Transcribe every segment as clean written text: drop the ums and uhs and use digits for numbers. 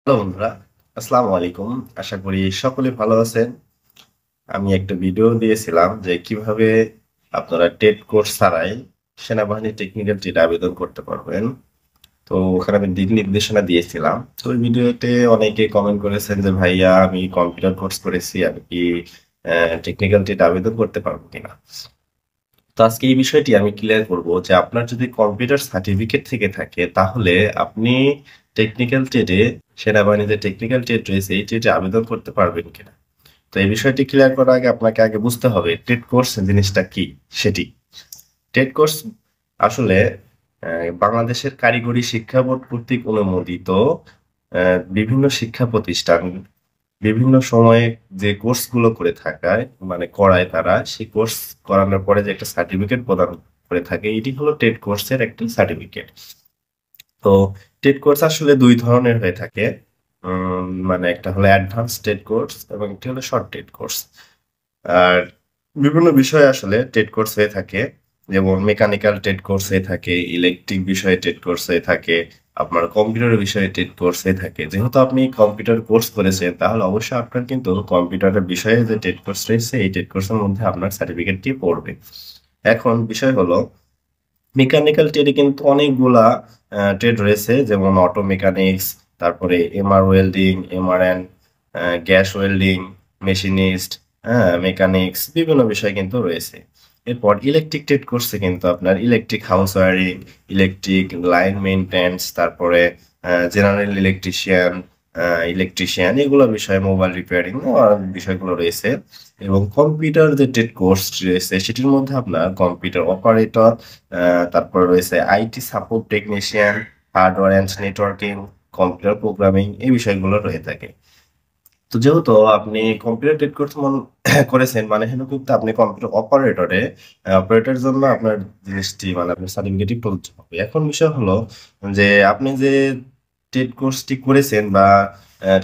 Hello বন্ধুরা, আসসালামু আলাইকুম। আশা করি সকলে ভালো আছেন। আমি একটা ভিডিও দিয়েছিলাম যে কিভাবে আপনারা টেট কোর্স ছাড়াই সেনাবাহিনী টেকনিক্যাল ট্রেড আবেদন করতে পারবেন। তো ওখানে আমি দিক নির্দেশনা দিয়েছিলাম। তো ওই ভিডিওতে অনেকে কমেন্ট করেছেন যে ভাইয়া আমি কম্পিউটার কোর্স করেছি, আমি কি টেকনিক্যাল ট্রেড আবেদন করতে পারবো কিনা। তো আজকে এই বিষয়টি আমি ক্লিয়ার করব যে আপনার যদি কম্পিউটার সার্টিফিকেট থেকে থাকে তাহলে আপনি টেকনিক্যাল ট্রেডে, সেনাবাহিনীতে টেকনিক্যাল ট্রেড রয়েছে, এই ট্রেডে আবেদন করতে পারবেন কিনা। তো এই বিষয়টি ক্লিয়ার করার আগে আপনাকে আগে বুঝতে হবে ট্রেড কোর্স জিনিসটা কি সেটি। ট্রেড কোর্স আসলে বাংলাদেশের কারিগরি শিক্ষা বোর্ড কর্তৃক অনুমোদিত বিভিন্ন শিক্ষা প্রতিষ্ঠান বিভিন্ন সময়ে যে কোর্সগুলো করে থাকায় মানে করায় তারা, সেই কোর্স করানোর পরে যে একটা সার্টিফিকেট প্রদান করে থাকে, এটি হলো টেট কোর্সের একটি সার্টিফিকেট। তো টেট কোর্স আসলে দুই ধরনের হয়ে থাকে। মানে একটা হলো অ্যাডভান্স টেট কোর্স এবং একটি হলো শর্ট টেট কোর্স। আর বিভিন্ন বিষয়ে আসলে টেট কোর্স হয়ে থাকে, যেমন মেকানিক্যাল টেট কোর্স হয়ে থাকে, ইলেকট্রিক বিষয়ে টেট কোর্স হয়ে থাকে, আপনার কম্পিউটার বিষয়ে টেট কোর্স হয়ে থাকে। যেহেতু আপনি কম্পিউটার কোর্স করেছেন তাহলে অবশ্যই আপনার কিন্তু কম্পিউটারের বিষয়ে যে টেট কোর্স রয়েছে এই টেট কোর্সের মধ্যে আপনার সার্টিফিকেটটি পড়বে। এখন বিষয় হলো মেকানিক্যাল ট্রেডে কিন্তু অনেকগুলা ট্রেড রয়েছে, যেমন অটো মেকানিক্স, তারপরে MR welding, MRN, gas welding, machinist, হ্যাঁ মেকানিক্স, বিভিন্ন বিষয় কিন্তু রয়েছে। এরপর ইলেকট্রিক ট্রেড কোর্সে কিন্তু আপনার electric house wiring, electric line maintenance, তারপরে জেনারেল ইলেকট্রিশিয়ান, ইলেকট্রিশিয়ান, এগুলো বিষয়, মোবাইল রিপেয়ারিং বিষয়গুলো রয়েছে। এবং কম্পিউটার যে ট্রেড কোর্স রয়েছে সেটির মধ্যে আপনার কম্পিউটার অপারেটর, তারপর রয়েছে IT support technician, hardware and networking, computer programming, এই বিষয়গুলো রয়ে থাকে। তো যেহেতু আপনি কম্পিউটার ট্রেড কোর্স করেছেন মানে হলো কিন্তু আপনি কম্পিউটার অপারেটরে, অপারেটরের জন্য আপনার জিনিসটি মানে আপনার সার্টিফিকেটই প্রযোজ্য হবে। এখন বিষয় হলো যে আপনি যে টেট কোর্সটি করেছেন বা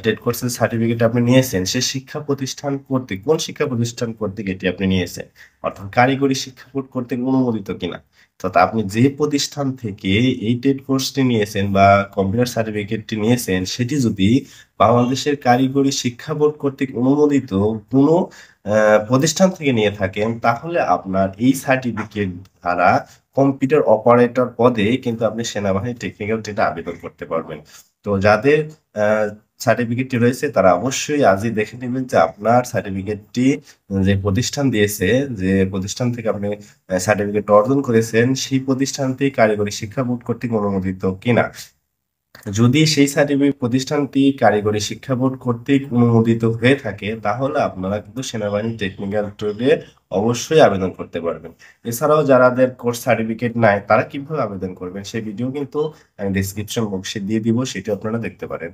টেট কোর্সের সার্টিফিকেট আপনি নিয়েছেন সে শিক্ষা প্রতিষ্ঠান কর্তৃক, কোন শিক্ষা প্রতিষ্ঠান কর্তৃক এটি আপনি নিয়েছেন, অর্থাৎ কারিগরি শিক্ষা বোর্ড কর্তৃক অনুমোদিত কিনা। অর্থাৎ আপনি যে প্রতিষ্ঠান থেকে এই টেট কোর্সটি নিয়েছেন বা কম্পিউটার সার্টিফিকেটটি নিয়েছেন সেটি যদি বাংলাদেশের কারিগরি শিক্ষা বোর্ড কর্তৃক অনুমোদিত কোনো প্রতিষ্ঠান থেকে নিয়ে থাকেন তাহলে আপনার এই সার্টিফিকেট দ্বারা কম্পিউটার অপারেটর পদে কিন্তু আপনি সেনাবাহিনী টেকনিক্যাল ট্রেডে আবেদন করতে পারবেন। তো যাদের সার্টিফিকেটটি রয়েছে তারা অবশ্যই আজই দেখে নেবেন যে আপনার সার্টিফিকেটটি যে প্রতিষ্ঠান দিয়েছে, যে প্রতিষ্ঠান থেকে আপনি সার্টিফিকেট অর্জন করেছেন সেই প্রতিষ্ঠানটি কারিগরি শিক্ষা বোর্ড কর্তৃক অনুমোদিত কিনা। যদি সেই সার্টিফিকেট প্রতিষ্ঠানটি কারিগরি শিক্ষা বোর্ড কর্তৃক অনুমোদিত হয়ে থাকে তাহলে আপনারা কিন্তু সেনাবাহিনী টেকনিক্যাল ট্রেডে অবশ্যই আবেদন করতে পারবেন। এছাড়াও যাদের কোর্স সার্টিফিকেট নাই তারা কিভাবে আবেদন করবেন সেই ভিডিও কিন্তু আমি ডিসক্রিপশন বক্সে দিয়ে দিব, সেটি আপনারা দেখতে পারেন।